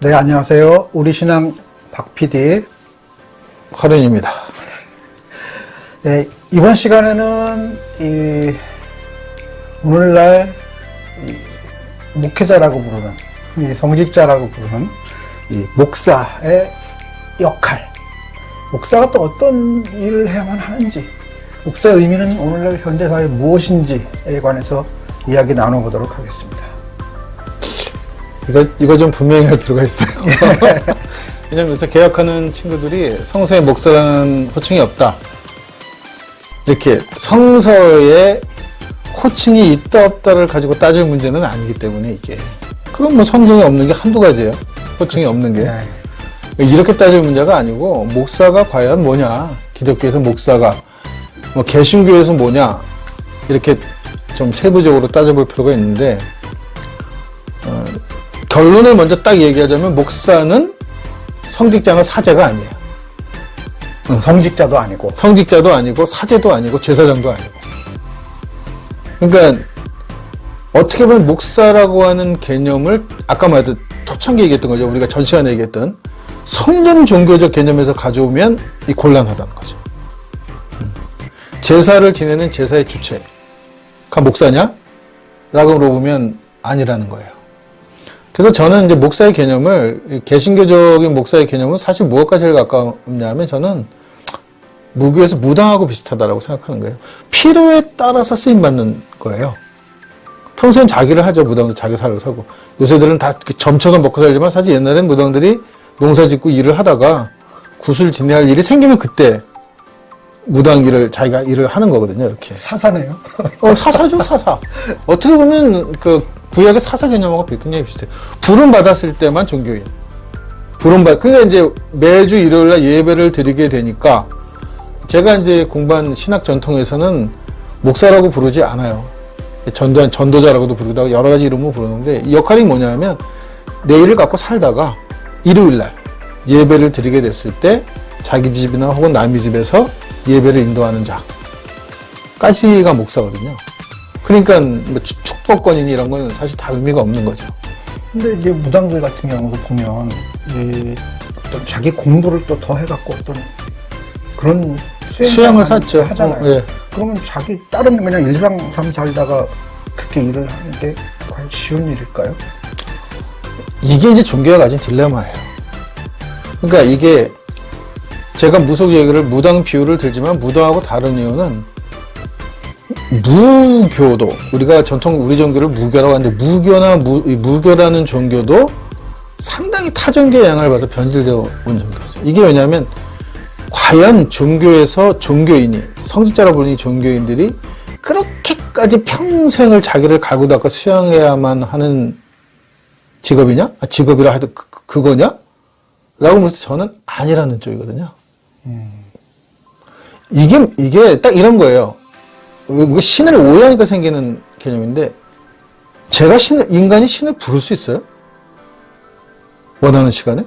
네, 안녕하세요. 우리 신앙 박 PD 화련입니다. 네, 이번 시간에는 오늘날 목회자라고 부르는, 성직자라고 부르는 목사의 역할, 목사가 또 어떤 일을 해야만 하는지, 목사의 의미는 오늘날 현대사회에 무엇인지에 관해서 이야기 나눠보도록 하겠습니다. 이거 좀 분명히 할 필요가 있어요. 왜냐면 요새 개혁하는 친구들이 성서에 목사라는 호칭이 없다. 이렇게 성서에 호칭이 있다 없다를 가지고 따질 문제는 아니기 때문에 이게. 그럼 뭐 성경에 없는 게 한두 가지예요. 호칭이 없는 게. 이렇게 따질 문제가 아니고 목사가 과연 뭐냐. 기독교에서 목사가 뭐 개신교에서 뭐냐. 이렇게 좀 세부적으로 따져볼 필요가 있는데 결론을 먼저 딱 얘기하자면 목사는 성직자나 사제가 아니에요. 성직자도 아니고. 성직자도 아니고 사제도 아니고 제사장도 아니고. 그러니까 어떻게 보면 목사라고 하는 개념을 아까 말했던 초창기 얘기했던 거죠. 우리가 전 시간에 얘기했던 성전 종교적 개념에서 가져오면 이 곤란하다는 거죠. 제사를 지내는 제사의 주체가 목사냐? 라고 물어보면 아니라는 거예요. 그래서 저는 이제 목사의 개념을, 개신교적인 목사의 개념은 사실 무엇과 제일 가까웠냐면 저는 무교에서 무당하고 비슷하다라고 생각하는 거예요. 필요에 따라서 쓰임받는 거예요. 평소엔 자기를 하죠. 무당도 자기 살을 서고. 요새들은 다 점쳐서 먹고 살지만 사실 옛날엔 무당들이 농사 짓고 일을 하다가 구슬 지내야 할 일이 생기면 그때 무당 일을 자기가 일을 하는 거거든요. 이렇게. 사사네요. 사사죠, 사사. 어떻게 보면 구약의 사사 개념하고 굉장히 비슷해요. 부름 받았을 때만 종교인. 그러니까 이제 매주 일요일 날 예배를 드리게 되니까 제가 이제 공부한 신학 전통에서는 목사라고 부르지 않아요. 전도자라고도 부르기도 하고 여러 가지 이름으로 부르는데 이 역할이 뭐냐면 내 일을 갖고 살다가 일요일 날 예배를 드리게 됐을 때 자기 집이나 혹은 남의 집에서 예배를 인도하는 자까지가 목사거든요. 그러니까 뭐 축복권이니 이런 건 사실 다 의미가 없는 거죠. 근데 이제 무당들 같은 경우도 보면 어떤 자기 공부를 또 더 해갖고 어떤 그런 수양을 샀죠. 하잖아요. 예. 그러면 자기 다른 그냥 일상 삶 살다가 그렇게 일을 하는 게 과연 쉬운 일일까요? 이게 이제 종교가 가진 딜레마예요. 그러니까 이게 제가 무속 얘기를 무당 비유를 들지만 무당하고 다른 이유는 무교도 우리가 전통 우리 종교를 무교라고 하는데 무교라는 종교도 상당히 타 종교의 영향을 받아서 변질되어 온 종교죠. 이게 왜냐하면 과연 종교에서 종교인이 성직자라고 부르는 종교인들이 그렇게까지 평생을 자기를 갈고 닦아 수양해야만 하는 직업이냐? 직업이라 해도 그거냐? 라고 물어서 저는 아니라는 쪽이거든요. 이게 딱 이런 거예요. 신을 오해하니까 생기는 개념인데, 제가 인간이 신을 부를 수 있어요? 원하는 시간에?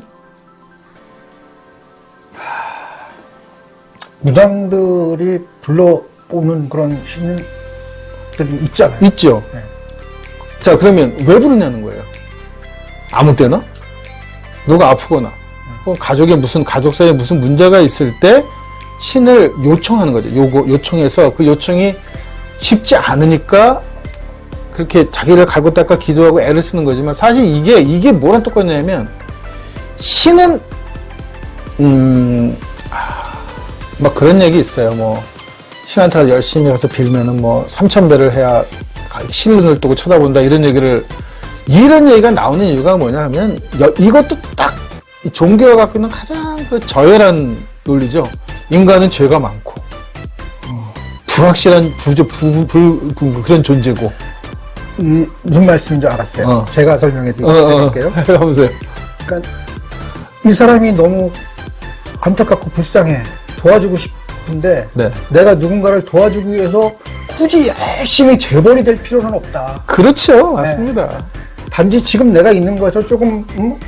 무당들이 불러오는 그런 신들이 있잖아요. 있죠. 네. 자, 그러면 왜 부르냐는 거예요. 아무 때나? 누가 아프거나, 혹은 가족 사이에 무슨 문제가 있을 때 신을 요청하는 거죠. 요청해서 그 요청이 쉽지 않으니까 그렇게 자기를 갈고 닦아 기도하고 애를 쓰는 거지만 사실 이게 뭐랑 똑같냐면 신은 막 그런 얘기 있어요. 뭐 신한테 열심히 가서 빌면은 뭐 3000배를 해야 신눈을 뜨고 쳐다본다 이런 얘기가 나오는 이유가 뭐냐 하면 이것도 딱 종교가 갖고 있는 가장 저열한 논리죠. 인간은 죄가 많고 불확실한 그런 존재고. 무슨 말씀인지 알았어요. 제가 설명해 드릴게요. 해보세요. 그러니까 이 사람이 너무 안타깝고 불쌍해. 도와주고 싶은데 네. 내가 누군가를 도와주기 위해서 굳이 열심히 재벌이 될 필요는 없다. 그렇죠. 맞습니다. 네. 단지 지금 내가 있는 거에서 조금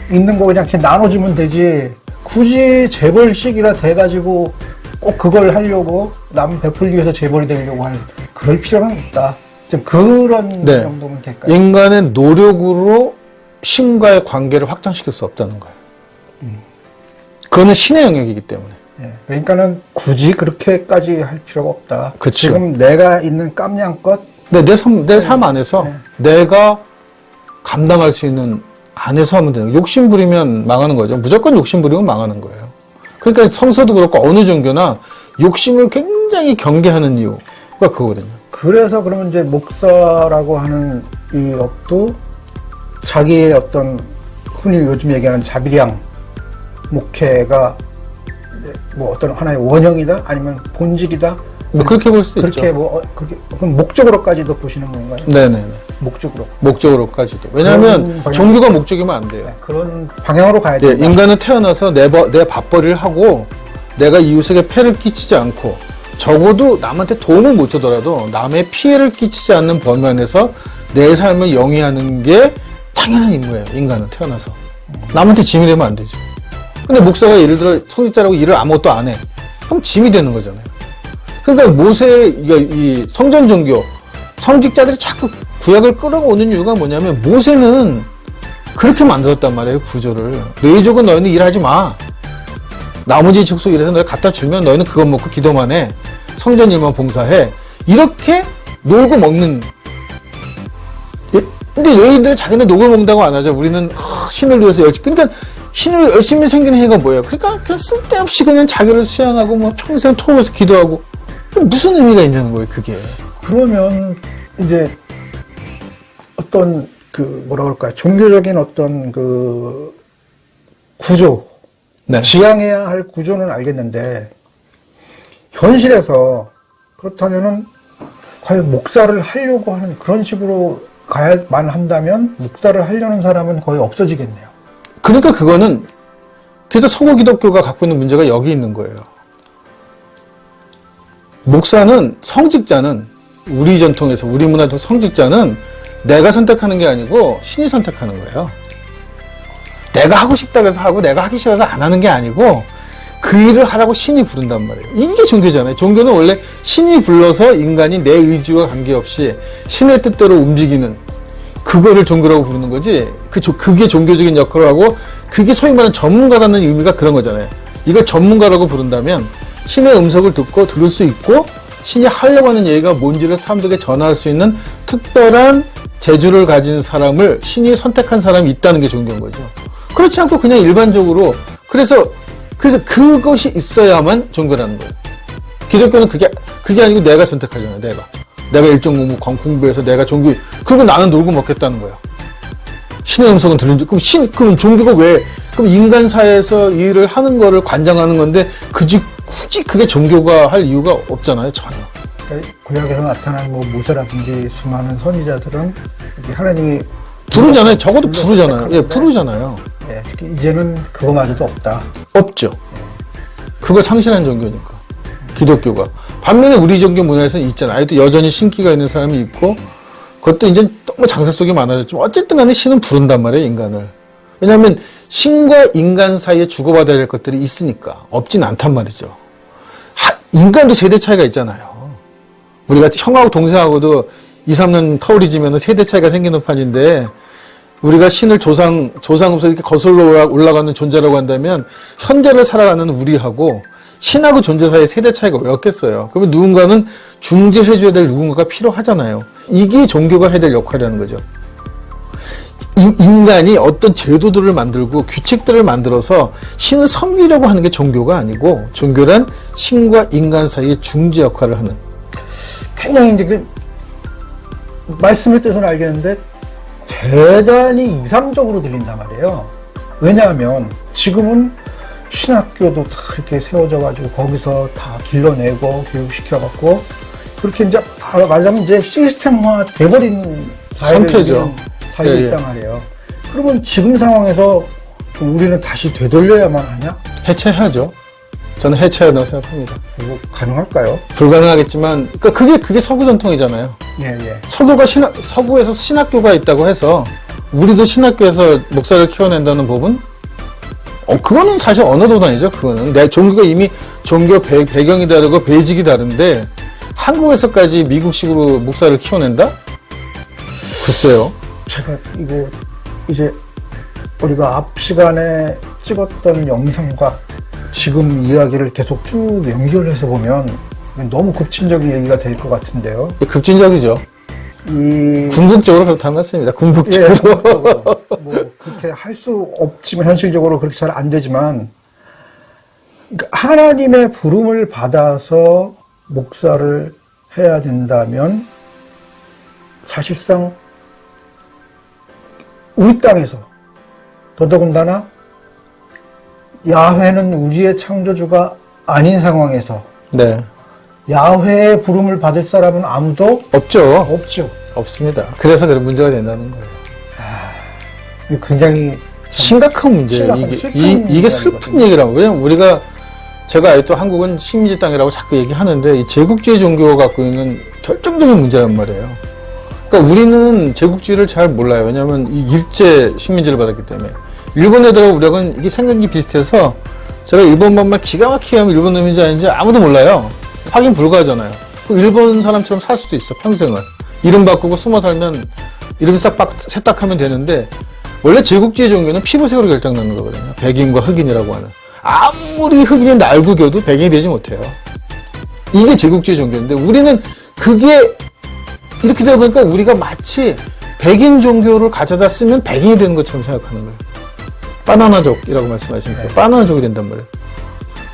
있는 거 그냥 이렇게 나눠주면 되지. 굳이 재벌식이라 돼가지고 꼭 그걸 하려고 남 베풀기 위해서 재벌이 되려고 할 그럴 필요는 없다. 좀 그런 네. 정도면 될까요? 인간의 노력으로 신과의 관계를 확장시킬 수 없다는 거예요. 그거는 신의 영역이기 때문에. 예, 그러니까는 굳이 그렇게까지 할 필요가 없다. 그쵸. 지금 내가 있는 깜냥껏 내 삶 안에서 네. 내가 감당할 수 있는 안에서 하면 되는 거예요. 욕심 부리면 망하는 거죠. 무조건 욕심 부리면 망하는 거예요. 그러니까 성서도 그렇고 어느 종교나 욕심을 굉장히 경계하는 이유가 그거거든요. 그래서 그러면 이제 목사라고 하는 이 업도 자기의 어떤 흔히 요즘 얘기하는 자비량 목회가 뭐 어떤 하나의 원형이다 아니면 본질이다 뭐 그렇게 볼 수 있죠. 그렇게 뭐 그렇게 그럼 목적으로까지도 보시는 건가요? 네네네. 목적으로 목적으로까지도. 왜냐하면 그런 방향- 종교가 목적이면 안 돼요. 네, 그런 방향으로 가야 예, 된다. 인간은 태어나서 내 밥벌이를 하고 내가 이웃에게 폐를 끼치지 않고 적어도 남한테 도움을 못 주더라도 남의 피해를 끼치지 않는 범위 안에서 내 삶을 영위하는 게 당연한 임무예요. 인간은 태어나서. 남한테 짐이 되면 안 되죠. 근데 목사가 예를 들어 성직자라고 일을 아무것도 안 해. 그럼 짐이 되는 거잖아요. 그러니까 이 성전 종교, 성직자들이 자꾸 구약을 끌어오는 이유가 뭐냐면 모세는 그렇게 만들었단 말이에요, 구조를. 레위족은 너희는 일하지 마. 나머지 족속 일해서 너희 갖다 주면 너희는 그것 먹고 기도만 해. 성전 일만 봉사해. 이렇게 놀고 먹는. 근데 너희들 자기네 놀고 먹는다고 안 하죠. 우리는 신을 위해서 열심히. 그러니까 신을 열심히 생기는 해가 뭐예요? 그러니까 그냥 쓸데없이 그냥 자기를 수양하고 뭐 평생 토하면서 기도하고. 무슨 의미가 있냐는 거예요, 그게. 그러면 이제 어떤 그 뭐라 그럴까요? 종교적인 어떤 그 구조, 네. 지향해야 할 구조는 알겠는데 현실에서 그렇다면은 과연 목사를 하려고 하는 그런 식으로 가야만 한다면 목사를 하려는 사람은 거의 없어지겠네요. 그러니까 그거는 그래서 서구 기독교가 갖고 있는 문제가 여기 있는 거예요. 목사는 성직자는 우리 전통에서 우리 문화도 성직자는 내가 선택하는 게 아니고 신이 선택하는 거예요. 내가 하고 싶다고 해서 하고 내가 하기 싫어서 안 하는 게 아니고 그 일을 하라고 신이 부른단 말이에요. 이게 종교잖아요. 종교는 원래 신이 불러서 인간이 내 의지와 관계없이 신의 뜻대로 움직이는 그거를 종교라고 부르는 거지. 그게 종교적인 역할을 하고 그게 소위 말하는 전문가라는 의미가 그런 거잖아요. 이걸 전문가라고 부른다면 신의 음성을 듣고 들을 수 있고 신이 하려고 하는 얘기가 뭔지를 사람들에게 전할 수 있는 특별한 재주를 가진 사람을 신이 선택한 사람이 있다는 게 종교인 거죠. 그렇지 않고 그냥 일반적으로 그래서 그것이 있어야만 종교라는 거예요. 기독교는 그게 아니고 내가 선택하잖아요. 내가 일정 공부해서 내가 종교 그리고 나는 놀고 먹겠다는 거야. 신의 음성은 들은 그럼 종교가 왜 그럼 인간 사회에서 일을 하는 거를 관장하는 건데 굳이 그게 종교가 할 이유가 없잖아요. 전혀. 구약에서 나타난 뭐 모세라든지 수많은 선지자들은 하나님이 부르잖아요. 적어도 부르잖아요. 예, 부르잖아요. 예, 이제는 그거마저도 없다. 없죠. 그걸 상실한 종교니까. 기독교가. 반면에 우리 종교 문화에서는 있잖아요. 아직도 여전히 신기가 있는 사람이 있고 그것도 이제 너무 장사 속이 많아졌지만 어쨌든 간에 신은 부른단 말이에요. 인간을. 왜냐하면 신과 인간 사이에 주고받아야 될 것들이 있으니까 없진 않단 말이죠. 인간도 세대 차이가 있잖아요. 우리가 형하고 동생하고도 2, 3년 터울이 지면 세대 차이가 생기는 판인데 우리가 신을 조상으로서 이렇게 거슬러 올라가는 존재라고 한다면 현재를 살아가는 우리하고 신하고 존재 사이의 세대 차이가 왜 없겠어요? 그러면 누군가는 중재해줘야 될 누군가가 필요하잖아요. 이게 종교가 해야 될 역할이라는 거죠. 인간이 어떤 제도들을 만들고 규칙들을 만들어서 신을 섬기려고 하는 게 종교가 아니고 종교란 신과 인간 사이의 중재 역할을 하는. 굉장히 이제 말씀의 뜻은 알겠는데 대단히 이상적으로 들린단 말이에요. 왜냐하면 지금은 신학교도 다 이렇게 세워져가지고 거기서 다 길러내고 교육시켜갖고 그렇게 이제 말하자면 이제 시스템화 돼버린 상태죠. 살고 예, 있단 말이에요. 그러면 지금 상황에서 우리는 다시 되돌려야만 하냐? 해체해야죠. 저는 해체해야 한다고 생각합니다. 이거 가능할까요? 불가능하겠지만, 그러니까 그게 서구 전통이잖아요. 예. 서구에서 신학교가 있다고 해서, 우리도 신학교에서 목사를 키워낸다는 법은? 그거는 사실 언어도 아니죠, 그거는. 내 종교가 이미 종교 배경이 다르고 베이직이 다른데, 한국에서까지 미국식으로 목사를 키워낸다? 글쎄요. 제가 이거 이제 우리가 앞 시간에 찍었던 영상과 지금 이야기를 계속 쭉 연결해서 보면 너무 급진적인 얘기가 될 것 같은데요. 급진적이죠. 궁극적으로 그렇다는 말씀입니다. 궁극적으로. 뭐 그렇게 할 수 없지만 현실적으로 그렇게 잘 안 되지만 그러니까 하나님의 부름을 받아서 목사를 해야 된다면 사실상 우리 땅에서 더더군다나 야훼는 우리의 창조주가 아닌 상황에서 네. 야훼의 부름을 받을 사람은 아무도 없죠. 없죠. 없습니다. 그래서 그런 문제가 된다는 거예요. 이거 굉장히 심각한 문제예요. 이게 슬픈 얘기라고. 왜냐면 제가 아직도 한국은 식민지 땅이라고 자꾸 얘기하는데 이 제국주의 종교가 갖고 있는 결정적인 문제란 말이에요. 그러니까 우리는 제국주의를 잘 몰라요. 왜냐하면 이 일제 식민지를 받았기 때문에. 일본 애들하고 우리하고는 이게 생각이 비슷해서 제가 일본말 기가 막히게 하면 일본 놈인지 아닌지 아무도 몰라요. 확인 불가하잖아요. 일본 사람처럼 살 수도 있어, 평생을. 이름 바꾸고 숨어 살면 이름 싹 세탁하면 되는데 원래 제국주의 종교는 피부색으로 결정나는 거거든요. 백인과 흑인이라고 하는. 아무리 흑인이 날구겨도 백인이 되지 못해요. 이게 제국주의 종교인데 우리는 그게 이렇게 되다 보니까 우리가 마치 백인 종교를 가져다 쓰면 백인이 되는 것처럼 생각하는 거예요. 바나나족이라고 말씀하신 거예요. 바나나족이 된단 말이에요.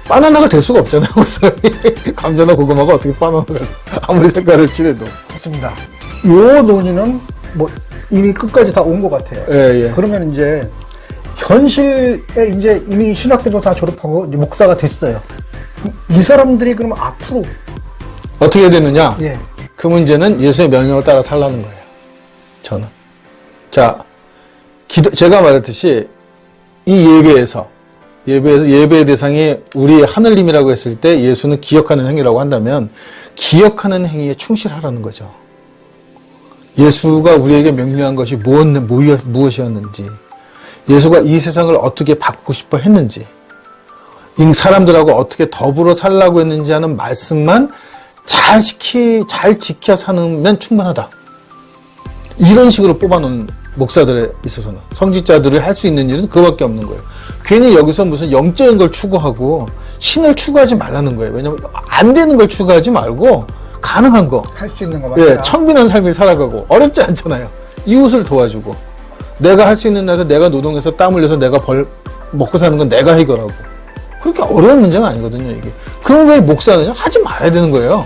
바나나가 될 수가 없잖아요. 그 사람이. 감자나 고구마가 어떻게 바나나가 아무리 색깔을 칠해도. 그렇습니다. 요 논의는 뭐 이미 끝까지 다 온 것 같아요. 예. 그러면 이제 현실에 이제 이미 신학교도 다 졸업하고 이제 목사가 됐어요. 이 사람들이 그러면 앞으로 어떻게 해야 되느냐? 예. 그 문제는 예수의 명령을 따라 살라는 거예요. 저는. 자, 제가 말했듯이 이 예배의 대상이 우리 하늘님이라고 했을 때 예수는 기억하는 행위라고 한다면 기억하는 행위에 충실하라는 거죠. 예수가 우리에게 명령한 것이 무엇이었는지, 예수가 이 세상을 어떻게 바꾸고 싶어 했는지, 이 사람들하고 어떻게 더불어 살라고 했는지 하는 말씀만 잘 지켜 사면 충분하다. 이런 식으로 뽑아놓은 목사들에 있어서는 성직자들이 할 수 있는 일은 그거밖에 없는 거예요. 괜히 여기서 무슨 영적인 걸 추구하고 신을 추구하지 말라는 거예요. 왜냐면 안 되는 걸 추구하지 말고 가능한 거. 할 수 있는 것만. 예, 청빈한 삶을 살아가고 어렵지 않잖아요. 이웃을 도와주고 내가 할 수 있는 데서 내가 노동해서 땀 흘려서 내가 먹고 사는 건 내가 해결하고 그렇게 어려운 문제가 아니거든요. 이게. 그럼 왜 목사는요? 하지 말아야 되는 거예요.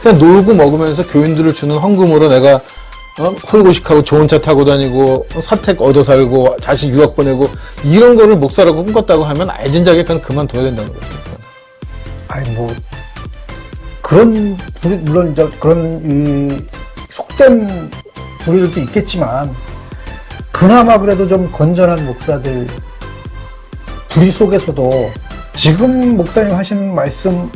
그냥 놀고 먹으면서 교인들을 주는 헌금으로 내가 홀고식하고 좋은 차 타고 다니고 사택 얻어 살고 자식 유학 보내고 이런 거를 목사라고 꿈꿨다고 하면 알진작에 그냥 그만둬야 된다는 거죠. 아니 뭐 그런 물론 이제 그런 이 속된 부류들도 있겠지만 그나마 그래도 좀 건전한 목사들 부류 속에서도 지금 목사님 하시는 말씀을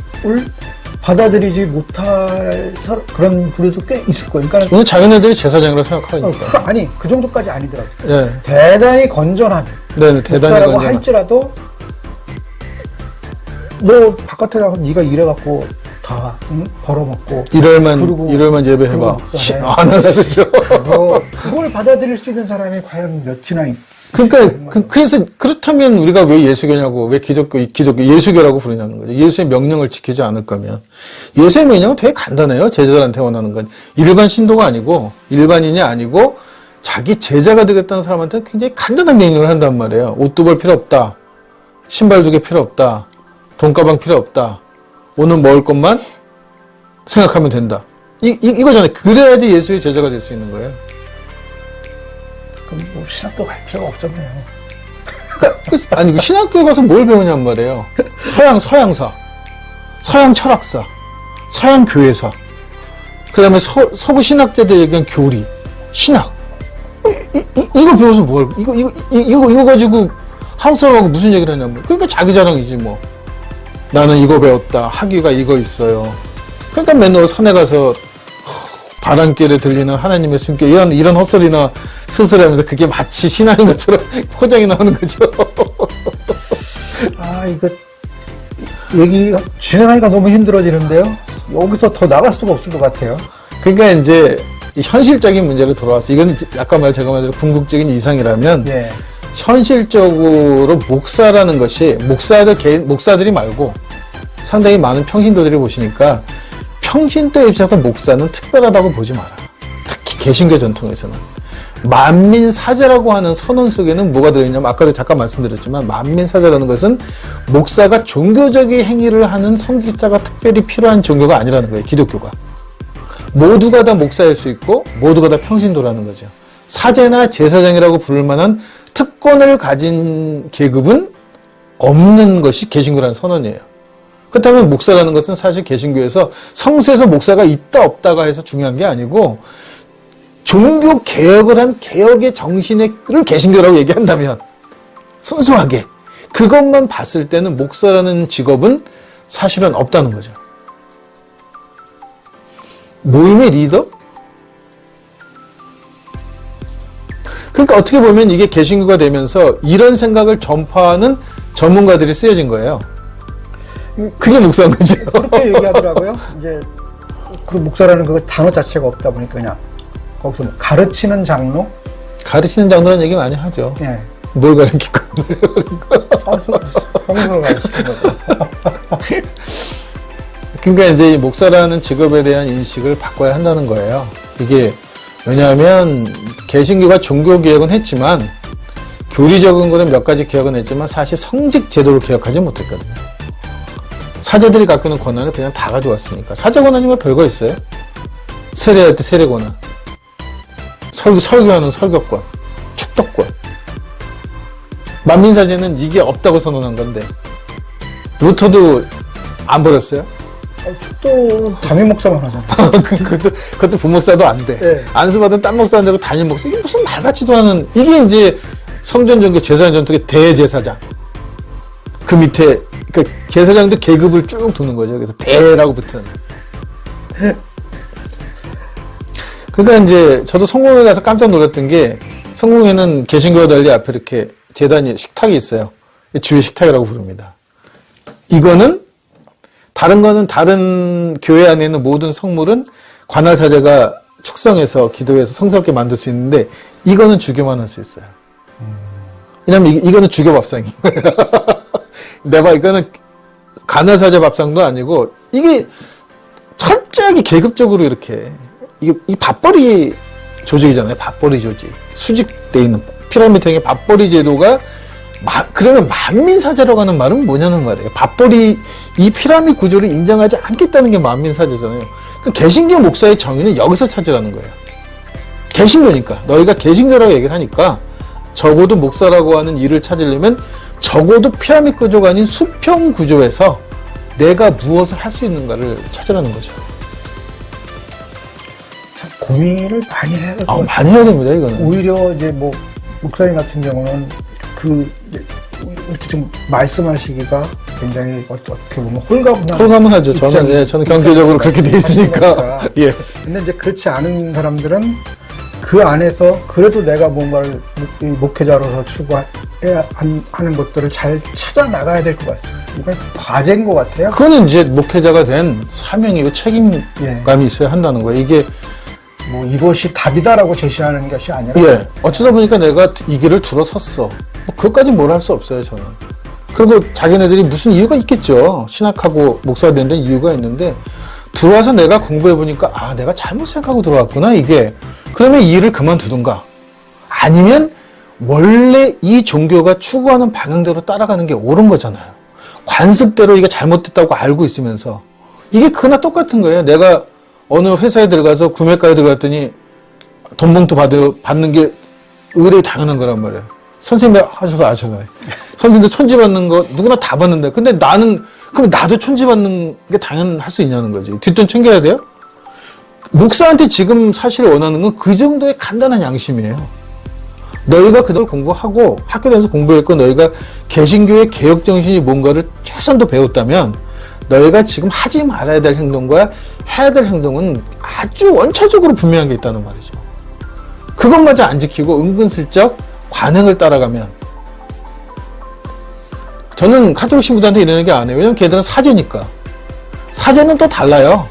받아들이지 못할 그런 부류도 꽤 있을 거예요. 그러니까 오늘 자기네들이 제사장이라고 생각하니까. 아니 그 정도까지 아니더라고요. 네. 대단히 건전한 네, 대단히 목사라고 건전한. 할지라도 너 바깥에 나가서 네가 일해갖고 다 벌어먹고 일월만 예배해봐. 안 하나 그렇죠. 그걸 받아들일 수 있는 사람이 과연 몇이나 그러니까 그래서 그렇다면 우리가 왜 예수교냐고 왜 기독교 예수교라고 부르냐는 거죠. 예수의 명령을 지키지 않을 거면 예수의 명령은 되게 간단해요. 제자들한테 원하는 건 일반 신도가 아니고 일반인이 아니고 자기 제자가 되겠다는 사람한테 굉장히 간단한 명령을 한단 말이에요. 옷 두 벌 필요 없다. 신발 2개 필요 없다. 돈가방 필요 없다. 오늘 먹을 것만 생각하면 된다. 이거잖아요. 그래야지 예수의 제자가 될 수 있는 거예요. 그럼 뭐 신학교 갈 필요가 없잖아요. 아니, 신학교에 가서 뭘 배우냔 말이에요. 서양사, 서양 철학사, 서양 교회사, 그 다음에 서구 신학자들 얘기한 교리, 신학. 이거 배워서 이거 가지고 한국 사람하고 무슨 얘기를 하냐면. 그러니까 자기 자랑이지, 뭐. 나는 이거 배웠다. 학위가 이거 있어요. 그러니까 맨날 산에 가서 바람길에 들리는 하나님의 숨결 이런 헛소리나 스스로하면서 그게 마치 신앙인 것처럼 포장이 나오는 거죠. 아 이거 얘기 진행하기가 너무 힘들어지는데요. 여기서 더 나갈 수가 없을 것 같아요. 그러니까 이제 현실적인 문제로 돌아왔어. 이건 아까 제가 말대로 궁극적인 이상이라면 예. 현실적으로 목사라는 것이 목사들이 말고 상당히 많은 평신도들이 보시니까 평신도에 입장에서 목사는 특별하다고 보지 마라. 특히 개신교 전통에서는 만민사제라고 하는 선언 속에는 뭐가 들어있냐면 아까도 잠깐 말씀드렸지만 만민사제라는 것은 목사가 종교적인 행위를 하는 성직자가 특별히 필요한 종교가 아니라는 거예요. 기독교가 모두가 다 목사일 수 있고 모두가 다 평신도라는 거죠. 사제나 제사장이라고 부를 만한 특권을 가진 계급은 없는 것이 개신교라는 선언이에요. 그렇다면 목사라는 것은 사실 개신교에서 성서에서 목사가 있다 없다가 해서 중요한 게 아니고 종교 개혁을 한 개혁의 정신을 개신교라고 얘기한다면 순수하게 그것만 봤을 때는 목사라는 직업은 사실은 없다는 거죠. 모임의 리더? 그러니까 어떻게 보면 이게 개신교가 되면서 이런 생각을 전파하는 전문가들이 쓰여진 거예요. 그게 목사인 거죠. 그렇게 얘기하더라고요. 이제 그 목사라는 그 단어 자체가 없다 보니까 그냥 거기서 뭐 가르치는 장로? 가르치는 장로라는 얘기 많이 하죠. 네. 뭘 가르칠까? 성경을 가르치는 거죠. 그러니까 이제 이 목사라는 직업에 대한 인식을 바꿔야 한다는 거예요. 이게 왜냐하면 개신교가 종교 개혁은 했지만 교리적인 거는 몇 가지 개혁은 했지만 사실 성직 제도를 개혁하지 못했거든요. 사제들이 갖고 있는 권한을 그냥 다 가져왔으니까. 사제 권한이면 별거 있어요? 세례할 때 세례 권한, 설교하는 설교권, 축도권. 만민사제는 이게 없다고 선언한 건데 루터도 안 버렸어요? 또 담임 목사만 하잖아. 그것도 부목사도 안 돼. 네. 안수받은 딴 목사 안 되고 담임 목사. 이게 무슨 말 같지도 않은. 이게 이제 성전종교 제사장 전통의 대제사장. 그 밑에 그러니까 제사장도 계급을 쭉 두는 거죠. 그래서 대라고 붙은. 그러니까 이제 저도 성공회 가서 깜짝 놀랐던 게 성공회는 개신교와 달리 앞에 이렇게 제단이 식탁이 있어요. 주의 식탁이라고 부릅니다. 이거는 다른 거는 다른 교회 안에 있는 모든 성물은 관할 사제가 축성해서 기도해서 성스럽게 만들 수 있는데 이거는 주교만 할 수 있어요. 왜냐면 이거는 주교 밥상인 거예요. 내가 이거는 관할 사제 밥상도 아니고 이게 철저하게 계급적으로 이렇게 이 밥벌이 조직이잖아요. 밥벌이 조직. 수직돼 있는 피라미드형의 밥벌이 제도가 그러면 만민사제라고 하는 말은 뭐냐는 말이에요. 밥벌이 이 피라미드 구조를 인정하지 않겠다는 게 만민사제잖아요. 그 개신교 목사의 정의는 여기서 찾으라는 거예요. 개신교니까. 너희가 개신교라고 얘기를 하니까 적어도 목사라고 하는 일을 찾으려면 적어도 피라미드 구조가 아닌 수평 구조에서 내가 무엇을 할 수 있는가를 찾으라는 거죠. 참 고민을 많이 해야 될 것 같아요. 많이 해야 됩니다, 이거는. 오히려 이제 뭐 목사님 같은 경우는 이렇게 좀 말씀하시기가 굉장히 어떻게 보면 홀가분하죠. 저는 경제적으로 그렇게 돼 있으니까. 예. 근데 이제 그렇지 않은 사람들은 그 안에서 그래도 내가 뭔가를 목회자로서 추구해야 하는 것들을 잘 찾아 나가야 될 것 같습니다. 이건 과제인 것 같아요. 그거는 이제 목회자가 된 사명이고 책임감이 예. 있어야 한다는 거예요. 이게 뭐 이것이 답이다라고 제시하는 것이 아니라 예. 어쩌다 보니까 내가 이 길을 들어섰어. 뭐 그것까지 뭘 할 수 없어요, 저는. 그리고 자기네들이 무슨 이유가 있겠죠. 신학하고 목사가 된 데는 이유가 있는데 들어와서 내가 공부해보니까 내가 잘못 생각하고 들어왔구나, 이게. 그러면 이 일을 그만두든가. 아니면 원래 이 종교가 추구하는 방향대로 따라가는 게 옳은 거잖아요. 관습대로 이게 잘못됐다고 알고 있으면서. 이게 그나 똑같은 거예요. 내가 어느 회사에 들어가서 구매가에 들어갔더니 돈 봉투 받는 게 의뢰 당연한 거란 말이에요. 선생님 하셔서 아시잖아요. 선생님들 촌지 받는 거 누구나 다 받는데 근데 그럼 나도 촌지 받는 게 당연할 수 있냐는 거지. 뒷돈 챙겨야 돼요? 목사한테 지금 사실 원하는 건 그 정도의 간단한 양심이에요. 너희가 그걸 공부하고 학교 다니면서 공부했고 너희가 개신교의 개혁 정신이 뭔가를 최선도 배웠다면 너희가 지금 하지 말아야 될 행동과 해야 될 행동은 아주 원초적으로 분명한 게 있다는 말이죠. 그것마저 안 지키고 은근슬쩍 관행을 따라가면 저는 가톨릭 신부들한테 이러는 게 아니에요. 왜냐면 걔들은 사제니까. 사제는 또 달라요.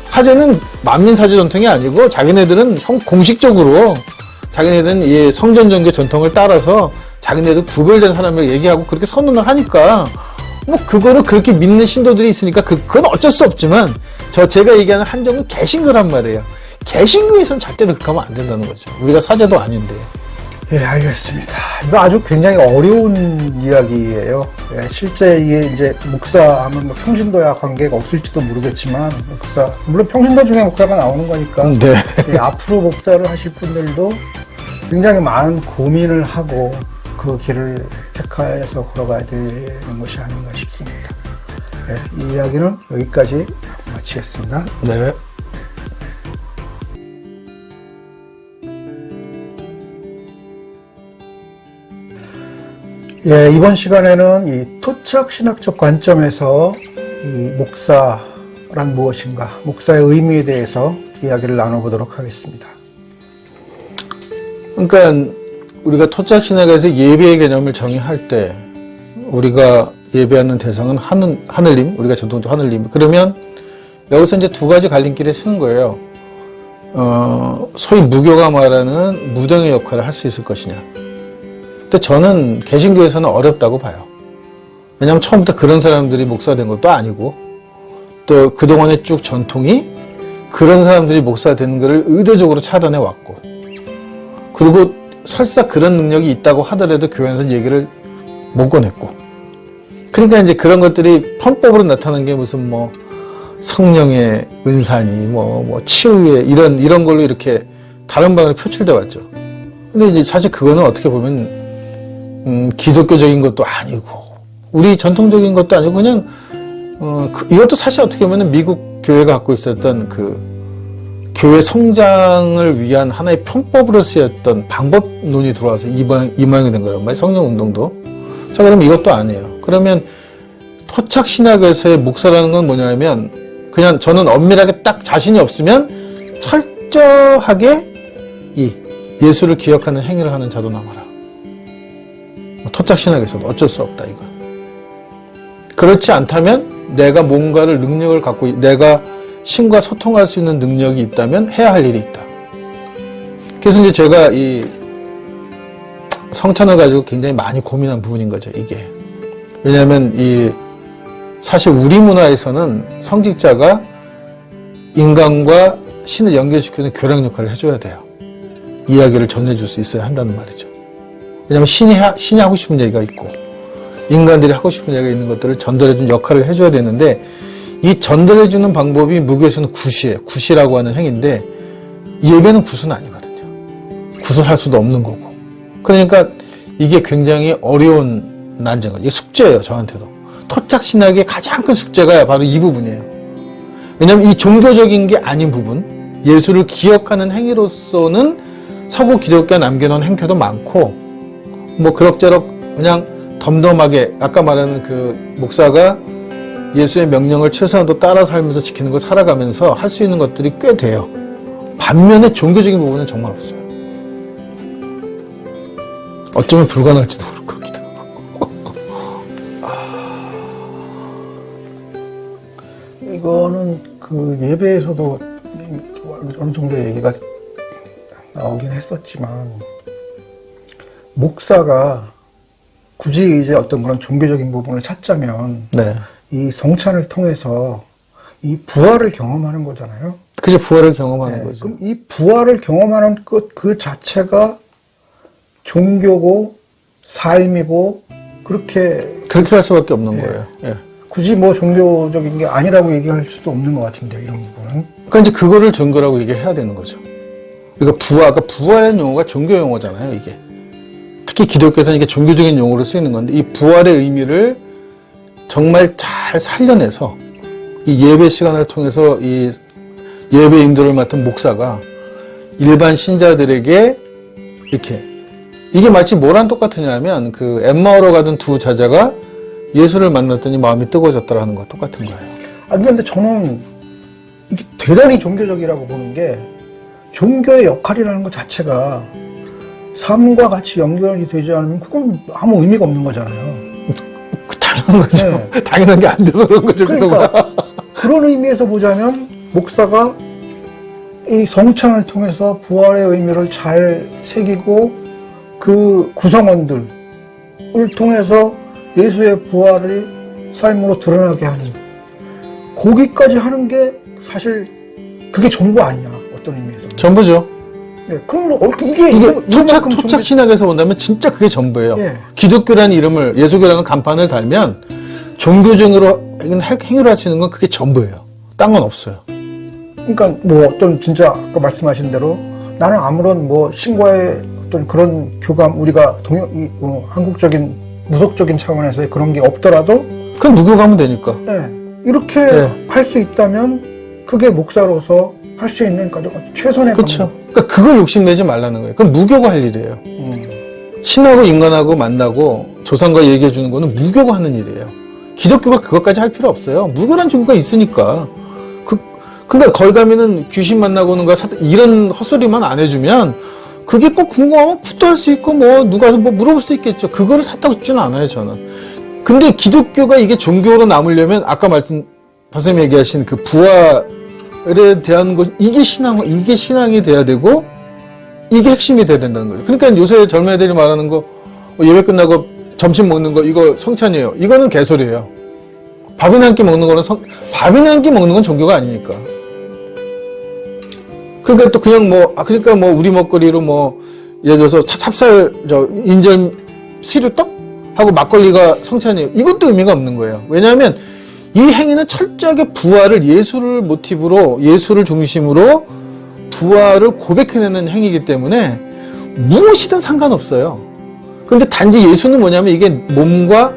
사제는 만민사제 전통이 아니고 자기네들은 공식적으로 자기네들은 이 성전종교 전통을 따라서 자기네도 구별된 사람을 얘기하고 그렇게 선언을 하니까 뭐 그거를 그렇게 믿는 신도들이 있으니까 그건 어쩔 수 없지만 제가 얘기하는 한정은 개신교란 말이에요. 개신교에서는 절대로 그렇게 하면 안 된다는 거죠. 우리가 사제도 아닌데. 예, 알겠습니다. 이거 아주 굉장히 어려운 이야기예요. 예, 실제 이게 이제 목사하면 뭐 평신도야 관계가 없을지도 모르겠지만, 물론 평신도 중에 목사가 나오는 거니까, 네. 예, 앞으로 목사를 하실 분들도 굉장히 많은 고민을 하고 그 길을 택하여서 걸어가야 되는 것이 아닌가 싶습니다. 예, 이 이야기는 여기까지 마치겠습니다. 네. 예, 이번 시간에는 이 토착 신학적 관점에서 이 목사란 무엇인가, 목사의 의미에 대해서 이야기를 나눠보도록 하겠습니다. 그러니까 우리가 토착 신학에서 예배의 개념을 정의할 때 우리가 예배하는 대상은 하늘님, 우리가 전통도 하늘님. 그러면 여기서 이제 두 가지 갈림길에 쓰는 거예요. 소위 무교가 말하는 무등의 역할을 할 수 있을 것이냐. 근데 저는 개신교에서는 어렵다고 봐요. 왜냐하면 처음부터 그런 사람들이 목사가 된 것도 아니고 또 그동안의 쭉 전통이 그런 사람들이 목사가 되는 것을 의도적으로 차단해 왔고 그리고 설사 그런 능력이 있다고 하더라도 교회에서는 얘기를 못 꺼냈고 그러니까 이제 그런 것들이 편법으로 나타난 게 무슨 뭐 성령의 은사니 뭐 치유의 이런 걸로 이렇게 다른 방으로 표출돼 왔죠. 근데 이제 사실 그거는 어떻게 보면 기독교적인 것도 아니고 우리 전통적인 것도 아니고 그냥 이것도 사실 어떻게 보면 미국 교회가 갖고 있었던 그 교회 성장을 위한 하나의 편법으로 쓰였던 방법론이 들어와서 이 모양이 된 거란 말이에요. 성령 운동도. 자, 그럼 이것도 아니에요. 그러면 토착 신학에서의 목사라는 건 뭐냐면 그냥 저는 엄밀하게 딱 자신이 없으면 철저하게 이 예수를 기억하는 행위를 하는 자도 남아라. 토착 신학에서도 어쩔 수 없다 이거. 그렇지 않다면 내가 뭔가를 능력을 갖고 내가 신과 소통할 수 있는 능력이 있다면 해야 할 일이 있다. 그래서 이제 제가 이 성찬을 가지고 굉장히 많이 고민한 부분인 거죠 이게. 왜냐하면 사실 우리 문화에서는 성직자가 인간과 신을 연결시키는 교량 역할을 해줘야 돼요. 이야기를 전해줄 수 있어야 한다는 말이죠. 왜냐하면 신이 하고 싶은 얘기가 있고 인간들이 하고 싶은 얘기가 있는 것들을 전달해주는 역할을 해줘야 되는데 이 전달해주는 방법이 무교에서는 굿이에요. 굿이라고 하는 행위인데 예배는 굿은 아니거든요. 굿을 할 수도 없는 거고. 그러니까 이게 굉장히 어려운 난제인 거예요. 이게 숙제예요. 저한테도. 토착 신학의 가장 큰 숙제가 바로 이 부분이에요. 왜냐하면 이 종교적인 게 아닌 부분, 예수를 기억하는 행위로서는 서구 기독교가 남겨놓은 행태도 많고 뭐 그럭저럭 그냥 덤덤하게 아까 말하는 그 목사가 예수의 명령을 최소한도 따라 살면서 지키는 걸 살아가면서 할 수 있는 것들이 꽤 돼요. 반면에 종교적인 부분은 정말 없어요. 어쩌면 불가능할지도 모를 것 같기도 하고. 이거는 그 예배에서도 어느 정도 얘기가 나오긴 했었지만 목사가 굳이 이제 어떤 그런 종교적인 부분을 찾자면 네. 이 성찬을 통해서 이 부활을 경험하는 거잖아요. 그죠. 부활을 경험하는 네, 거죠. 그럼 이 부활을 경험하는 그 자체가 종교고 삶이고 그렇게 할 수밖에 없는 거예요. 예. 굳이 뭐 종교적인 게 아니라고 얘기할 수도 없는 것 같은데 이런 부분은. 그러니까 이제 그거를 종교라고 얘기해야 되는 거죠. 그러니까 부활의 용어가 종교 용어잖아요, 이게. 특히 기독교에서는 이게 종교적인 용어로 쓰이는 건데 이 부활의 의미를 정말 잘 살려내서 이 예배 시간을 통해서 이 예배 인도를 맡은 목사가 일반 신자들에게 이렇게 이게 마치 뭐랑 똑같으냐면 그 엠마오로 가던 두 자자가 예수를 만났더니 마음이 뜨거워졌다라는 거 똑같은 거예요. 아니 근데 저는 이게 대단히 종교적이라고 보는 게 종교의 역할이라는 것 자체가 삶과 같이 연결이 되지 않으면 그건 아무 의미가 없는 거잖아요. 당연한 거죠. 네. 당연한 게 안 돼서 그런 거죠. 그러니까 그런 의미에서 보자면 목사가 이 성찬을 통해서 부활의 의미를 잘 새기고 그 구성원들 통해서 예수의 부활을 삶으로 드러나게 하는 거기까지 하는 게 사실 그게 전부 아니냐 어떤 의미에서. 전부죠. 네, 그럼 이게 이만큼 토착 신학에서 본다면 진짜 그게 전부예요. 예. 기독교라는 이름을, 예수교라는 간판을 달면 종교적으로 행위를 하시는 건 그게 전부예요. 딴 건 없어요. 그러니까 뭐 어떤 진짜 아까 말씀하신 대로 나는 아무런 뭐 신과의 어떤 그런 교감 우리가 한국적인 무속적인 차원에서의 그런 게 없더라도 그건 무교가면 되니까. 이렇게 네. 할 수 있다면 그게 목사로서 할 수 있는 최선의 그렇죠. 방법. 그러니까 그걸 욕심내지 말라는 거예요. 그건 무교가 할 일이에요. 신하고 인간하고 만나고 조상과 얘기해 주는 거는 무교가 하는 일이에요. 기독교가 그것까지 할 필요 없어요. 무교란 종교가 있으니까. 그러니까 거기 가면은 귀신 만나고 오는 거야 이런 헛소리만 안 해주면 그게 꼭 궁금하면 굿도 할 수 있고 뭐 누가 뭐 물어볼 수도 있겠죠. 그거를 탓하고 싶지는 않아요 저는. 근데 기독교가 이게 종교로 남으려면 아까 박사님 얘기하신 그 부활에 대한 것 이게 신앙이 돼야 되고 이게 핵심이 돼야 된다는 거죠. 그러니까 요새 젊은 애들이 말하는 거 예배 끝나고 점심 먹는 거 이거 성찬이에요. 이거는 개소리예요. 밥이나 한 끼 먹는 거는 밥이나 한 끼 먹는 건 종교가 아니니까. 그러니까 또 그냥 그러니까 우리 먹거리로 예를 들어서 찹쌀 인절 시루떡 하고 막걸리가 성찬이에요. 이것도 의미가 없는 거예요. 왜냐하면 이 행위는 철저하게 부활을 예수를 모티브로 예수를 중심으로 부활을 고백해내는 행위이기 때문에 무엇이든 상관없어요. 그런데 단지 예수는 뭐냐면 이게 몸과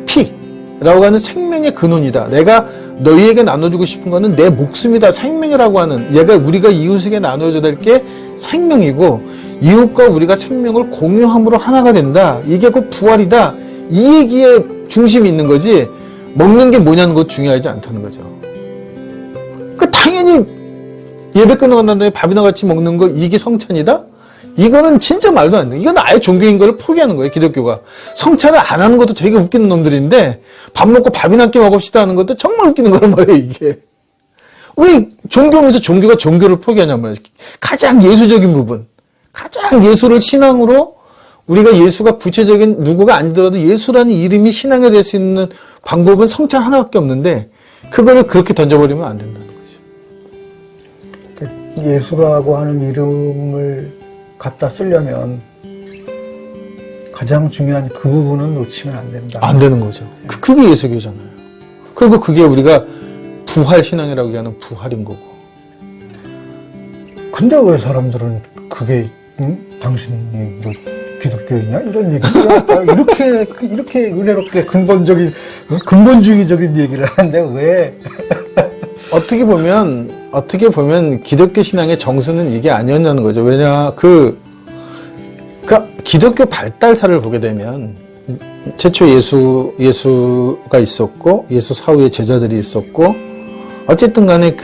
피라고 하는 생명의 근원이다. 내가 너희에게 나눠주고 싶은 거는 내 목숨이다. 생명이라고 하는 우리가 이웃에게 나눠줘야 될 게 생명이고 이웃과 우리가 생명을 공유함으로 하나가 된다. 이게 곧 부활이다. 이 얘기에 중심이 있는 거지 먹는 게 뭐냐는 것 중요하지 않다는 거죠. 그 당연히 예배 끝나고 난 다음에 밥이나 같이 먹는 거 이게 성찬이다? 이거는 진짜 말도 안 돼. 이건 아예 종교인 거를 포기하는 거예요, 기독교가. 성찬을 안 하는 것도 되게 웃기는 놈들인데, 밥 먹고 밥이나 함께 먹읍시다 하는 것도 정말 웃기는 거란 말이에요, 이게. 왜 종교면서 종교가 종교를 포기하냔 말이에요. 가장 예수적인 부분. 가장 예수를 신앙으로, 우리가 예수가 구체적인 누구가 아니더라도 예수라는 이름이 신앙이 될 수 있는 방법은 성찬 하나밖에 없는데, 그거를 그렇게 던져버리면 안 된다는 거죠. 예수라고 하는 이름을 갖다 쓰려면 가장 중요한 그 부분은 놓치면 안 된다. 안 되는 거죠. 그게 예수교잖아요. 그리고 그게 우리가 부활신앙이라고 얘기하는 부활인 거고. 근데 왜 사람들은 그게 당신이 뭐 기독교이냐 이런 얘기를 이렇게 은혜롭게 근본주의적인 얘기를 하는데 왜? 어떻게 보면 기독교 신앙의 정수는 이게 아니었냐는 거죠. 왜냐, 기독교 발달사를 보게 되면, 최초 예수가 있었고, 예수 사후에 제자들이 있었고, 어쨌든 간에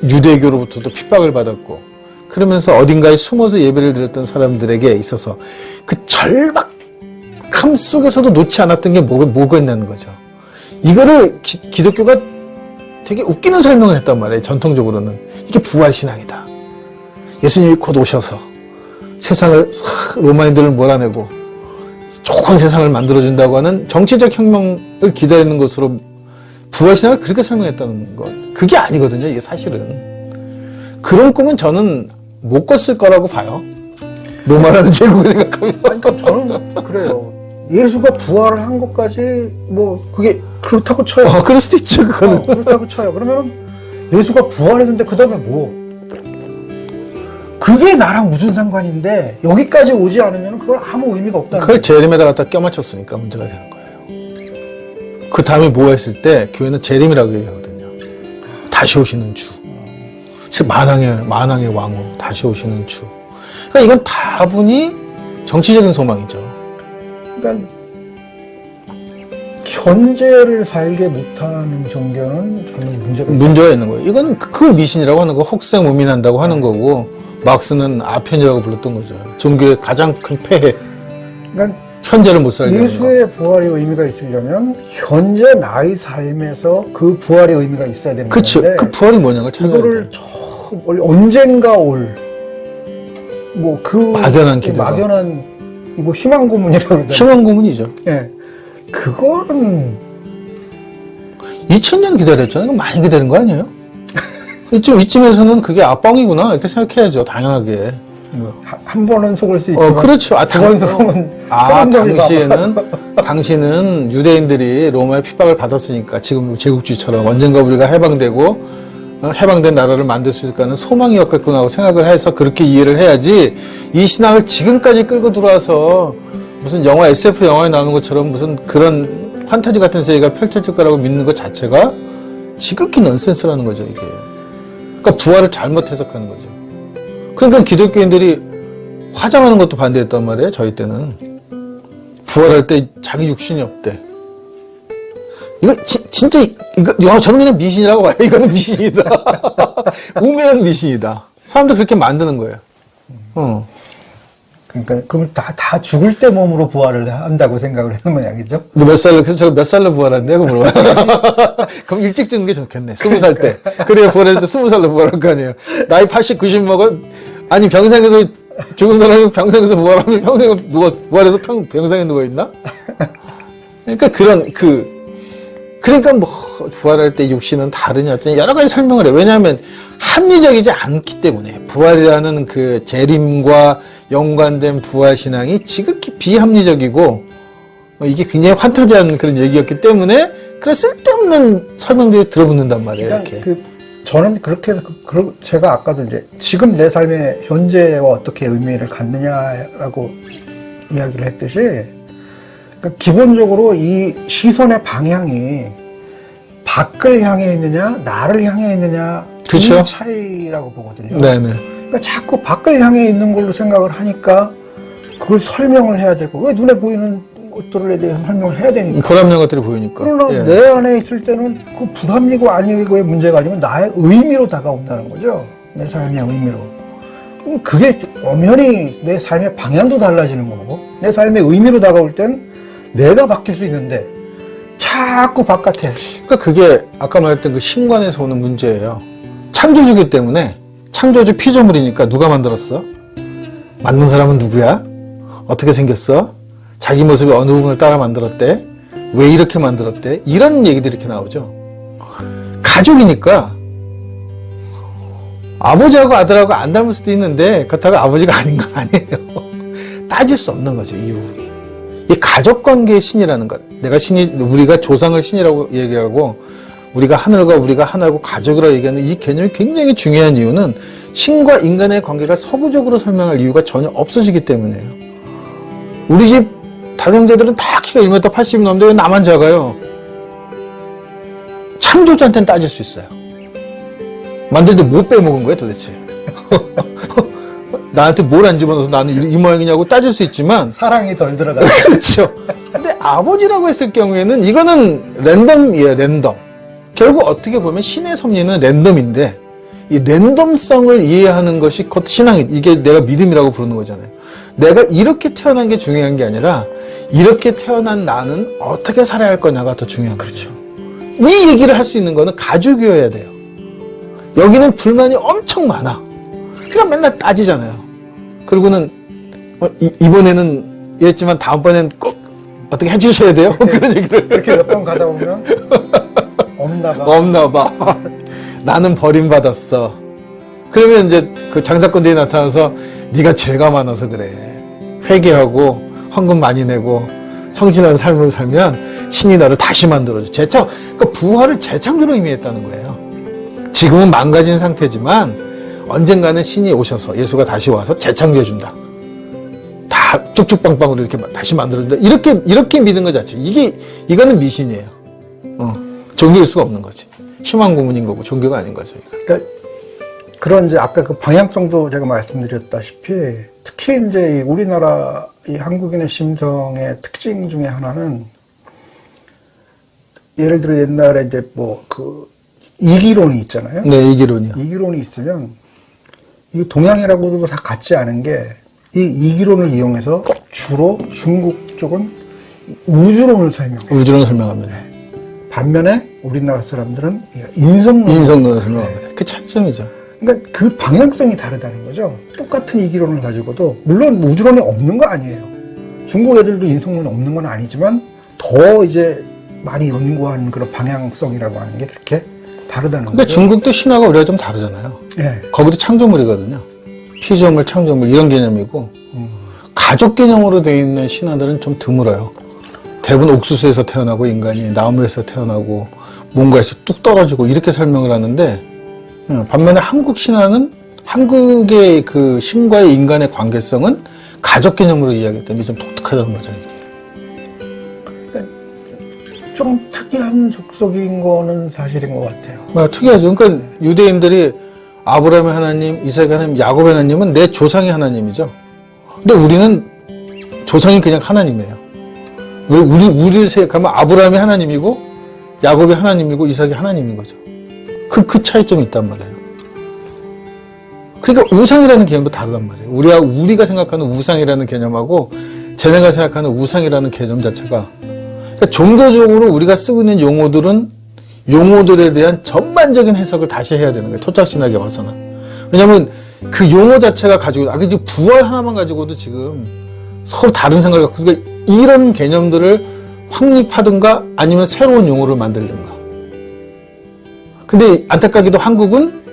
유대교로부터도 핍박을 받았고, 그러면서 어딘가에 숨어서 예배를 드렸던 사람들에게 있어서 그 절박함 속에서도 놓지 않았던 게 뭐가 있냐는 거죠. 이거를 기독교가 되게 웃기는 설명을 했단 말이에요. 전통적으로는. 이게 부활신앙이다. 예수님이 곧 오셔서 세상을 로마인들을 몰아내고 좋은 세상을 만들어준다고 하는 정치적 혁명을 기다리는 것으로 부활신앙을 그렇게 설명했다는 것. 그게 아니거든요. 이게 사실은. 그런 꿈은 저는 못 꿨을 거라고 봐요. 로마라는 제국을 생각하면. 그러니까 저는 그래요. 예수가 부활을 한 것까지 그게 그렇다고 쳐요. 그럴 수도 있죠. 그거는. 그렇다고 쳐요. 그러면 예수가 부활했는데 그 다음에 그게 나랑 무슨 상관인데 여기까지 오지 않으면 그걸 아무 의미가 없다는 그걸 재림에다 갖다 껴맞췄으니까 문제가 되는 거예요. 그 다음에 뭐 했을 때 교회는 재림이라고 얘기하거든요. 다시 오시는 주. 즉 만왕의 왕으로 다시 오시는 주. 그러니까 이건 다분히 정치적인 소망이죠. 그러니까 현재를 살게 못하는 종교는 저는 문제가 있는 거예요. 이건 그걸 미신이라고 하는 거, 혹생무민한다고 하는 거고, 막스는 아편이라고 불렀던 거죠. 종교의 가장 큰 폐해. 그러니까 현재를 못 살게 하는 거. 예수의 부활의 의미가 있으려면 현재 나의 삶에서 그 부활의 의미가 있어야 되는 그치. 건데 그 부활이 뭐냐를 찾아야 이거를 언젠가 올 막연한 기대가. 막연한 뭐 희망 고문이라고 그러잖아요. 희망 고문이죠. 예. 그거는 2000년 기다렸잖아요. 이거 많이 기다린 거 아니에요? 이쯤에서는 그게 뻥이구나 이렇게 생각해야죠. 당연하게. 한 번은 속을 수 있지만 그렇죠. 두 번 속으면 당시는 유대인들이 로마의 핍박을 받았으니까 지금 제국주의처럼 언젠가 우리가 해방된 나라를 만들 수 있을까는 소망이었겠구나 하고 생각을 해서 그렇게 이해를 해야지 이 신앙을 지금까지 끌고 들어와서 무슨 영화 SF 영화에 나오는 것처럼 무슨 그런 판타지 같은 세계가 펼쳐질 거라고 믿는 것 자체가 지극히 넌센스라는 거죠, 이게. 그러니까 부활을 잘못 해석하는 거죠. 그러니까 기독교인들이 화장하는 것도 반대했단 말이에요, 저희 때는. 부활할 때 자기 육신이 없대. 이거 진짜 저는 그냥 미신이라고 봐요. 이거는 미신이다. 우매한 미신이다. 사람들 그렇게 만드는 거예요. 그러니까 그럼 다 죽을 때 몸으로 부활을 한다고 생각을 하는 모양이죠. 그래서 제가 몇 살로 부활한대요? 물어봐요. 그럼 일찍 죽는 게 좋겠네. 20살 때. 그래야 부활해서 20살로 부활할 거 아니에요. 나이 80, 90 먹어. 아니, 병상에서 죽은 사람이 병상에서 부활하면 평생에 부활해서 병상에 누워있나? 그러니까 그러니까 뭐 부활할 때 육신은 다르냐 어쩌냐 여러 가지 설명을 해요. 왜냐하면 합리적이지 않기 때문에 부활이라는 그 재림과 연관된 부활 신앙이 지극히 비합리적이고 이게 굉장히 환타지한 그런 얘기였기 때문에 그래 쓸데없는 설명들이 들어붙는단 말이에요. 이렇게. 저는 그렇게 제가 아까도 이제 지금 내 삶의 현재와 어떻게 의미를 갖느냐라고 이야기를 했듯이 그러니까 기본적으로 이 시선의 방향이 밖을 향해 있느냐 나를 향해 있느냐 그쵸? 이 차이라고 보거든요. 네네. 그러니까 자꾸 밖을 향해 있는 걸로 생각을 하니까 그걸 설명을 해야 되고 왜 눈에 보이는 것들에 대해서 설명을 해야 되니까 불합리한 것들이 보이니까. 그러나 예. 내 안에 있을 때는 그 불합리고 아니고의 문제가 아니면 나의 의미로 다가온다는 거죠. 내 삶의 의미로. 그럼 그게 엄연히 내 삶의 방향도 달라지는 거고 내 삶의 의미로 다가올 땐 내가 바뀔 수 있는데 자꾸 바깥에. 그러니까 그게 아까 말했던 그 신관에서 오는 문제예요. 창조주기 때문에 창조주 피조물이니까 누가 만들었어? 만든 사람은 누구야? 어떻게 생겼어? 자기 모습이 어느 부분을 따라 만들었대? 왜 이렇게 만들었대? 이런 얘기들이 이렇게 나오죠. 가족이니까 아버지하고 아들하고 안 닮을 수도 있는데 그렇다고 아버지가 아닌 건 아니에요. 따질 수 없는 거죠, 이 부분이. 이 가족관계의 신이라는 것. 우리가 조상을 신이라고 얘기하고 우리가 하늘과 우리가 하나고 가족이라고 얘기하는 이 개념이 굉장히 중요한 이유는 신과 인간의 관계가 서구적으로 설명할 이유가 전혀 없어지기 때문이에요. 우리 집 다형제들은 다 키가 1m 80 넘는데 왜 나만 작아요? 창조주한테는 따질 수 있어요. 만들 때 뭐 빼먹은 거야 도대체? 나한테 뭘 안 집어넣어서 나는 이 모양이냐고 따질 수 있지만 사랑이 덜 들어가요. 그렇죠. 근데 아버지라고 했을 경우에는 이거는 랜덤이에요. 랜덤. 결국 어떻게 보면 신의 섭리는 랜덤인데 이 랜덤성을 이해하는 것이 곧 신앙이 이게 내가 믿음이라고 부르는 거잖아요. 내가 이렇게 태어난 게 중요한 게 아니라 이렇게 태어난 나는 어떻게 살아야 할 거냐가 더 중요한 거죠. 이 얘기를 할 수 있는 거는 가족이어야 돼요. 여기는 불만이 엄청 많아. 그냥 맨날 따지잖아요. 그리고는 이번에는 이랬지만 다음번엔 꼭 어떻게 해주셔야 돼요? 그런 얘기를 이렇게 몇 번 가다 보면 없나 봐. 나는 버림받았어. 그러면 이제 그 장사꾼들이 나타나서 네가 죄가 많아서 그래. 회개하고 헌금 많이 내고 성실한 삶을 살면 신이 너를 다시 만들어줘. 그러니까 부활을 재창조로 의미했다는 거예요. 지금은 망가진 상태지만 언젠가는 신이 오셔서 예수가 다시 와서 재창조해준다. 다 쭉쭉빵빵으로 이렇게 다시 만들어준다. 이렇게 믿는 것 자체. 이거는 미신이에요. 종교일 수가 없는 거지. 희망 고문인 거고 종교가 아닌 거죠. 그러니까 그런 이제 아까 그 방향성도 제가 말씀드렸다시피 특히 이제 이 우리나라 이 한국인의 심성의 특징 중에 하나는 예를 들어 옛날에 이제 뭐 그 이기론이 있잖아요. 네, 이기론이요. 이기론이 있으면 이 동양이라고도 다 같지 않은 게 이 이기론을 이용해서 주로 중국 쪽은 우주론을 설명해요. 우주론을 설명합니다. 반면에 우리나라 사람들은 인성론을 설명합니다. 그 차이점이죠. 그러니까 그 방향성이 다르다는 거죠. 똑같은 이기론을 가지고도 물론 우주론이 없는 거 아니에요. 중국 애들도 인성론이 없는 건 아니지만 더 이제 많이 연구하는 그런 방향성이라고 하는 게 그렇게 다르다는 그러니까 거죠. 중국도 신화가 우리가 좀 다르잖아요. 예. 거기도 창조물이거든요. 피조물, 창조물 이런 개념이고 가족 개념으로 되어 있는 신화들은 좀 드물어요. 대부분 옥수수에서 태어나고 인간이 나무에서 태어나고 뭔가에서 뚝 떨어지고 이렇게 설명을 하는데 반면에 한국 신화는 한국의 그 신과의 인간의 관계성은 가족 개념으로 이야기했던 게 좀 독특하다는 거죠. 좀 특이한 속속인 거는 사실인 것 같아요. 특이하죠. 그러니까 유대인들이 아브라함의 하나님, 이삭의 하나님, 야곱의 하나님은 내 조상의 하나님이죠. 근데 우리는 조상이 그냥 하나님이에요. 우리 생각하면 아브라함이 하나님이고 야곱이 하나님이고 이삭이 하나님인 거죠. 그 차이점이 있단 말이에요. 그러니까 우상이라는 개념도 다르단 말이에요. 우리가 생각하는 우상이라는 개념하고 쟤네가 생각하는 우상이라는 개념 자체가 그러니까 종교적으로 우리가 쓰고 있는 용어들은 용어들에 대한 전반적인 해석을 다시 해야 되는 거예요. 토착신학에 와서는. 왜냐하면 그 용어 자체가 가지고 지금 부활 하나만 가지고도 지금 서로 다른 생각을 갖고 그러니까 이런 개념들을 확립하든가 아니면 새로운 용어를 만들든가. 근데 안타깝게도 한국은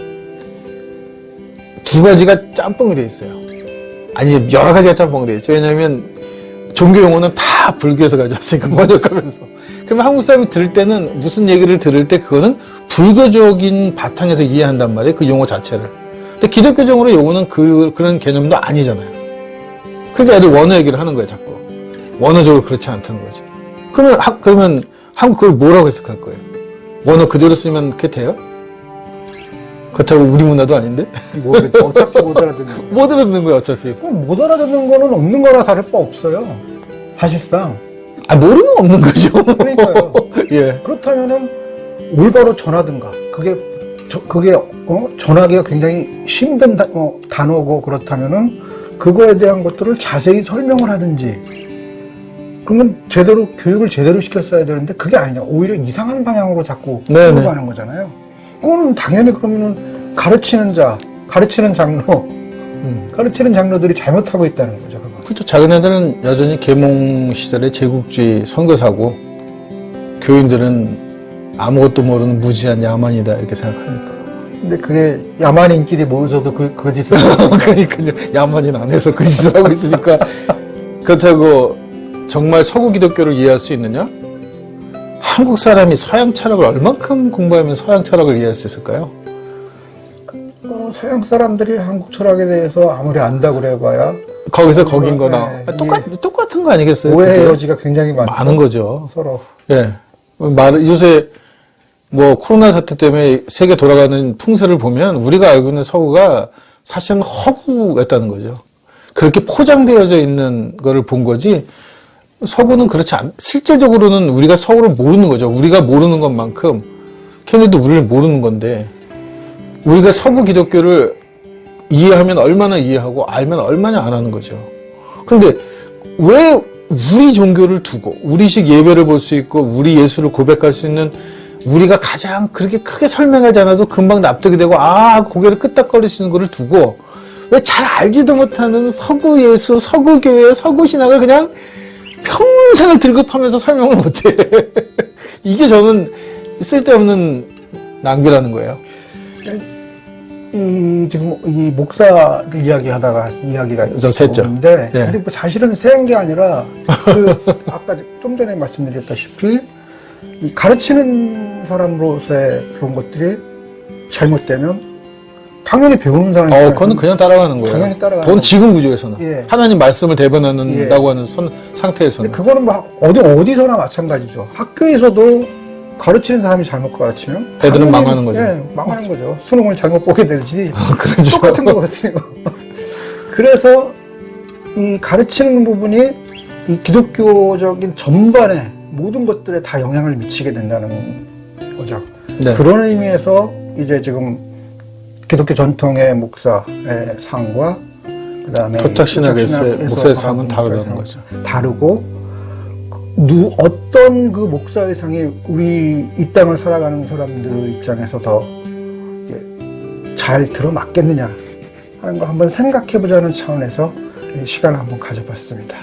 두 가지가 짬뽕이 돼 있어요. 아니 여러 가지가 짬뽕이 돼 있죠. 왜냐하면 종교 용어는 다 불교에서 가져왔으니까 번역하면서. 그러면 한국 사람이 들을 때는 무슨 얘기를 들을 때 그거는 불교적인 바탕에서 이해한단 말이에요. 그 용어 자체를. 근데 기독교적으로 용어는 그런 개념도 아니잖아요. 그러니까 애들 원어 얘기를 하는 거예요, 자꾸. 원어적으로 그렇지 않다는 거지. 그러면 한국 그걸 뭐라고 해석할 거예요? 원어 그대로 쓰면 그게 돼요? 그렇다고 우리 문화도 아닌데? 어차피 못 알아듣는 거예요. 못 알아듣는 거예요, 어차피. 못 알아듣는 거는 없는 거나 다를 바 없어요. 사실상. 모르면 없는 거죠. 그러니까요. 예. 그렇다면은 올바로 전하든가. 그게 전하기가 굉장히 힘든 단어고 그렇다면은 그거에 대한 것들을 자세히 설명을 하든지. 그러면 교육을 제대로 시켰어야 되는데 그게 아니냐. 오히려 이상한 방향으로 자꾸 흘러가는 거잖아요. 그거는 당연히 그러면은 가르치는 장로, 가르치는 장로들이 잘못하고 있다는 거죠. 그렇죠. 자기네들은 여전히 계몽 시절의 제국주의 선교사고 교인들은 아무것도 모르는 무지한 야만이다 이렇게 생각하니까. 근데 그게 야만인끼리 모여서도 그 짓을 그러니까요. 야만인 안에서 그 짓을 하고 있으니까 그렇다고 정말 서구 기독교를 이해할 수 있느냐? 한국 사람이 서양 철학을 얼만큼 공부하면 서양 철학을 이해할 수 있을까요? 서양 사람들이 한국 철학에 대해서 아무리 안다고 그래봐야 거기서 거긴 거나 똑같은 거 아니겠어요? 오해의 여지가 굉장히 많은 거죠. 서로. 예. 요새 코로나 사태 때문에 세계 돌아가는 풍세를 보면 우리가 알고 있는 서구가 사실은 허구였다는 거죠. 그렇게 포장되어져 있는 거를 본 거지 서구는 그렇지 실질적으로는 우리가 서구를 모르는 거죠. 우리가 모르는 것만큼 걔네도 우리를 모르는 건데 우리가 서구 기독교를 이해하면 얼마나 이해하고 알면 얼마나 안 하는 거죠. 근데 왜 우리 종교를 두고 우리식 예배를 볼 수 있고 우리 예수를 고백할 수 있는 우리가 가장 그렇게 크게 설명하지 않아도 금방 납득이 되고 고개를 끄덕거릴 수 있는 거를 두고 왜 잘 알지도 못하는 서구 예수, 서구 교회, 서구 신학을 그냥 평생을 들급하면서 설명을 못해. 이게 저는 쓸데없는 낭비라는 거예요. 지금 이 목사를 이야기하다가 이야기가 있는데, 네. 근데 사실은 새한 게 아니라 아까 좀 전에 말씀드렸다시피 이 가르치는 사람으로서의 그런 것들이 잘못되면 당연히 배우는 사람이 그건 그냥 따라가는 거예요. 당연히 따라가는 그건 지금 구조에서는 예. 하나님 말씀을 대변한다고 하는 상태에서는. 근데 그거는 어디서나 마찬가지죠. 학교에서도 가르치는 사람이 잘못 가르치면 애들은 망하는 거죠. 예, 망하는 거죠. 수능을 잘못 보게 되듯이 그렇죠. 똑같은 거거든요. 그래서 이 가르치는 부분이 이 기독교적인 전반에 모든 것들에 다 영향을 미치게 된다는 거죠. 네. 그런 의미에서 이제 지금 기독교 전통의 목사의 상과 그다음에 토착신학에서의 목사의 상은 다르다는 거죠. 다르고 어떤 그 목사의 상이 우리 이 땅을 살아가는 사람들 입장에서 더 잘 들어맞겠느냐 하는 거 한번 생각해 보자는 차원에서 이 시간을 한번 가져봤습니다.